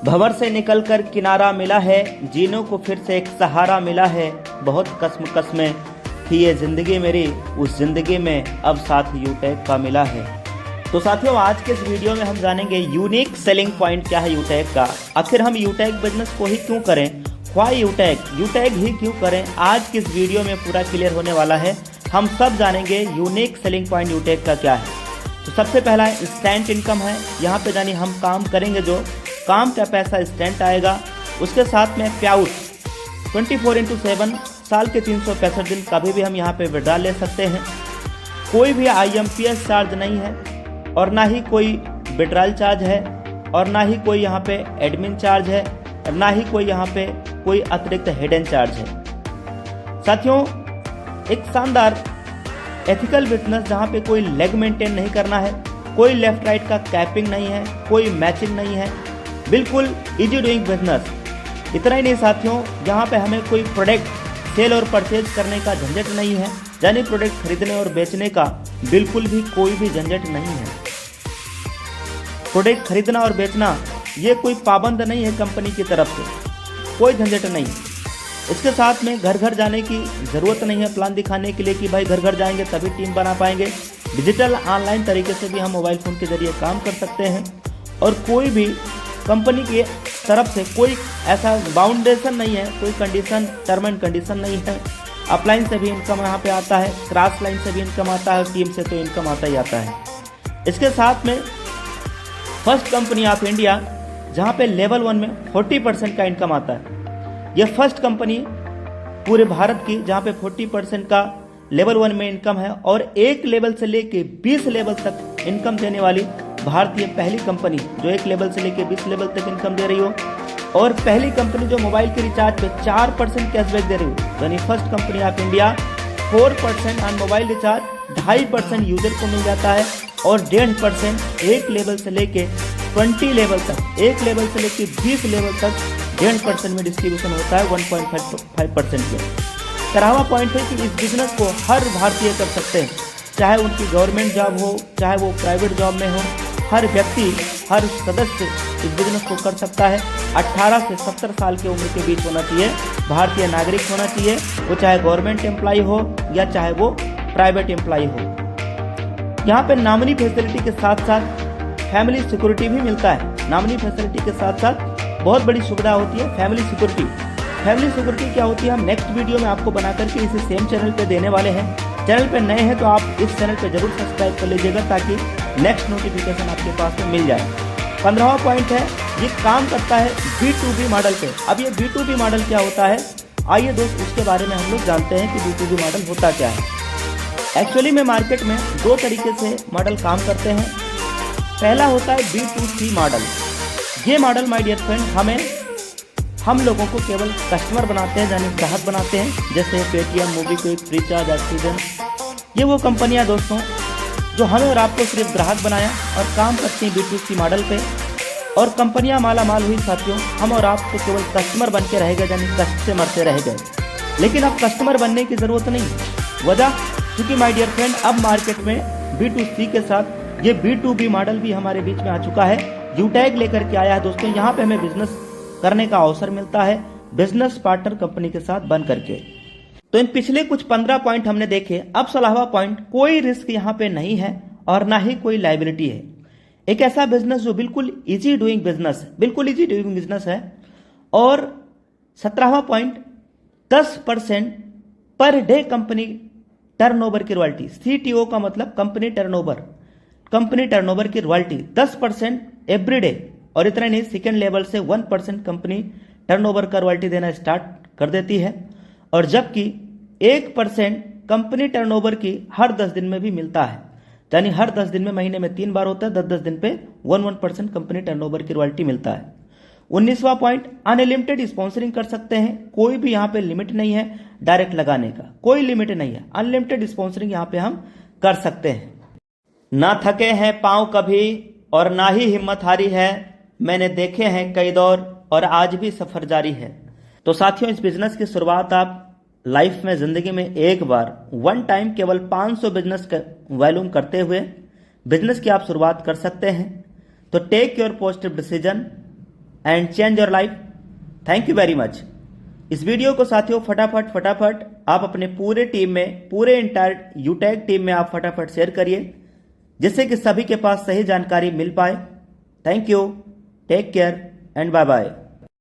भंवर से निकलकर किनारा मिला है, जीनों को फिर से एक सहारा मिला है। बहुत कस्में थी ये ज़िंदगी मेरी, उस ज़िंदगी में अब साथ यूटेक का मिला है। तो साथियों, आज के इस वीडियो में हम जानेंगे यूनिक सेलिंग पॉइंट क्या है यूटेक का। आखिर हम यूटेक बिजनेस को ही क्यों करें, व्हाई यूटेक ही क्यों करें। आज की इस वीडियो में पूरा क्लियर होने वाला है। हम सब जानेंगे यूनिक सेलिंग पॉइंट यूटेक का क्या है। तो सबसे पहला इंस्टेंट इनकम है। यहाँ पे जानी हम काम करेंगे, जो काम का पैसा इंस्टेंट आएगा। उसके साथ में पे आउट 24/7 साल के 365 दिन कभी भी हम यहाँ पे विड्रॉ ले सकते हैं। कोई भी IMPS चार्ज नहीं है, और ना ही कोई विड्रॉल चार्ज है, और ना ही कोई यहाँ पे एडमिन चार्ज है, और ना ही कोई यहाँ पे कोई अतिरिक्त हिडन चार्ज है। साथियों, एक शानदार एथिकल बिजनेस जहाँ पे कोई लेग मेंटेन नहीं करना है, कोई लेफ्ट राइट का कैपिंग नहीं है, कोई मैचिंग नहीं है, बिल्कुल इजी डूइंग बिजनेस। इतना ही नहीं साथियों, यहाँ पे हमें कोई प्रोडक्ट सेल और परचेज करने का झंझट नहीं है, यानी प्रोडक्ट खरीदने और बेचने का बिल्कुल भी कोई भी झंझट नहीं है। प्रोडक्ट खरीदना और बेचना ये कोई पाबंद नहीं है कंपनी की तरफ से, कोई झंझट नहीं। इसके साथ में घर घर जाने की ज़रूरत नहीं है प्लान दिखाने के लिए कि भाई घर घर जाएंगे तभी टीम बना पाएंगे। डिजिटल ऑनलाइन तरीके से भी हम मोबाइल फ़ोन के जरिए काम कर सकते हैं, और कोई भी कंपनी की तरफ से कोई ऐसा बाउंडेशन नहीं है, कोई कंडीशन टर्म एंड कंडीशन नहीं है। अपलाइन से भी इनकम यहाँ पे आता है, क्रॉस लाइन से भी इनकम आता है, टीम से तो इनकम आता ही आता है। इसके साथ में फर्स्ट कंपनी ऑफ इंडिया जहाँ पे लेवल 1 में 40% का इनकम आता है। यह फर्स्ट कंपनी पूरे भारत की जहाँ पे 40% का लेवल 1 में इनकम है, और एक लेवल से लेके 20 लेवल तक इनकम देने वाली भारतीय पहली कंपनी, जो एक लेवल से लेके 20 लेवल तक इनकम दे रही हो, और पहली कंपनी जो मोबाइल के रिचार्ज पे 4% कैशबैक दे रही हो। यानी first company of India 4% on mobile recharge 2.5% user को मिल जाता है, और 1.5% एक लेवल से लेके 20 लेवल तक, एक लेवल से लेके 20 लेवल तक 1.5% में डिस्ट्रीब्यूशन होता है 1.5% में। करावा पॉइंट है कि इस बिजनेस को हर भारतीय कर सकते हैं, चाहे उनकी गवर्नमेंट जॉब हो, चाहे वो प्राइवेट जॉब में हो। हर व्यक्ति, हर सदस्य इस बिजनेस को कर सकता है। 18 से 70 साल की उम्र के बीच होना चाहिए, भारतीय नागरिक होना चाहिए, वो चाहे गवर्नमेंट एम्प्लॉय हो या चाहे वो प्राइवेट एम्प्लॉय हो। यहाँ पे नॉमिनी फैसिलिटी के साथ साथ फैमिली सिक्योरिटी भी मिलता है। नॉमिनी फैसिलिटी के साथ साथ बहुत बड़ी सुविधा होती है फैमिली सिक्योरिटी। फैमिली सिक्योरिटी क्या होती है, हम नेक्स्ट वीडियो में आपको बना करके इसी सेम चैनल पे देने वाले हैं। चैनल पे नए हैं तो आप इस चैनल पे जरूर सब्सक्राइब कर लीजिएगा, ताकि नेक्स्ट नोटिफिकेशन आपके पास में मिल जाए। 15वां पॉइंट है, ये काम करता है B2B मॉडल पे। अब ये B2B मॉडल क्या होता है, आइए दोस्त उसके बारे में हम लोग जानते हैं कि B2B मॉडल होता क्या है। एक्चुअली में मार्केट में 2 तरीके से मॉडल काम करते हैं। पहला होता है B2C मॉडल। ये मॉडल माय डियर फ्रेंड हम लोगों को केवल कस्टमर बनाते हैं, यानी ग्राहक बनाते हैं। जैसे पेटीएम, मोबीक्विक, फ्रीचार्ज, ऑक्सीजन, ये वो कंपनियां दोस्तों जो हमें और आपको सिर्फ ग्राहक बनाया और काम करती हैं B2C मॉडल पे। और कंपनियां माला माल हुई साथियों, हम और आप तो केवल कस्टमर बन के रह गए, यानी कष्ट से मरते रह गए। लेकिन अब कस्टमर बनने की ज़रूरत नहीं। वजह क्योंकि माय डियर फ्रेंड अब मार्केट में B2C के साथ ये B2B मॉडल भी हमारे बीच में आ चुका है। यूटेक लेकर के आया है दोस्तों। यहाँ पे हमें बिजनेस करने का अवसर मिलता है बिजनेस पार्टनर कंपनी के साथ बन करके। तो इन पिछले कुछ 15 पॉइंट हमने देखे। अब 16वां पॉइंट, कोई रिस्क यहाँ पे नहीं है और ना ही कोई लायबिलिटी है। एक ऐसा बिजनेस जो बिल्कुल इजी डूइंग बिजनेस, बिल्कुल इजी डूइंग बिजनेस है। और 17वां point, 10% per day company turnover की रॉयल्टी। CTO का मतलब कंपनी टर्नओवर की रॉयल्टी 10% एवरी डे। और इतना नहीं, सेकेंड लेवल से 1% कंपनी टर्नओवर का रॉयल्टी देना स्टार्ट कर देती है। और जबकि 1% कंपनी टर्नओवर की हर 10 दिन में भी मिलता है, यानी हर 10 दिन में, महीने में 3 बार होता है, 10-10 दिन पे 1% कंपनी टर्नओवर की रॉयल्टी मिलता है। 19वां पॉइंट, अनलिमिटेड स्पॉन्सरिंग कर सकते हैं। कोई भी यहाँ पे लिमिट नहीं है डायरेक्ट लगाने का, कोई लिमिट नहीं है। अनलिमिटेड स्पॉन्सरिंग यहाँ पे हम कर सकते हैं। ना थके हैं पाँव कभी और ना ही हिम्मत हारी है, मैंने देखे हैं कई दौर और आज भी सफर जारी है। तो साथियों, इस बिजनेस की शुरुआत आप लाइफ में, जिंदगी में एक बार, वन टाइम, केवल 500 बिजनेस का वॉल्यूम करते हुए बिजनेस की आप शुरुआत कर सकते हैं। तो take your positive decision and change your life. Thank you very much. इस वीडियो को साथियों फटाफट आप अपने पूरे टीम में, पूरे इंटायर यूटैग टीम में आप फटाफट शेयर करिए, जिससे कि सभी के पास सही जानकारी मिल पाए। Thank you, take care and bye bye.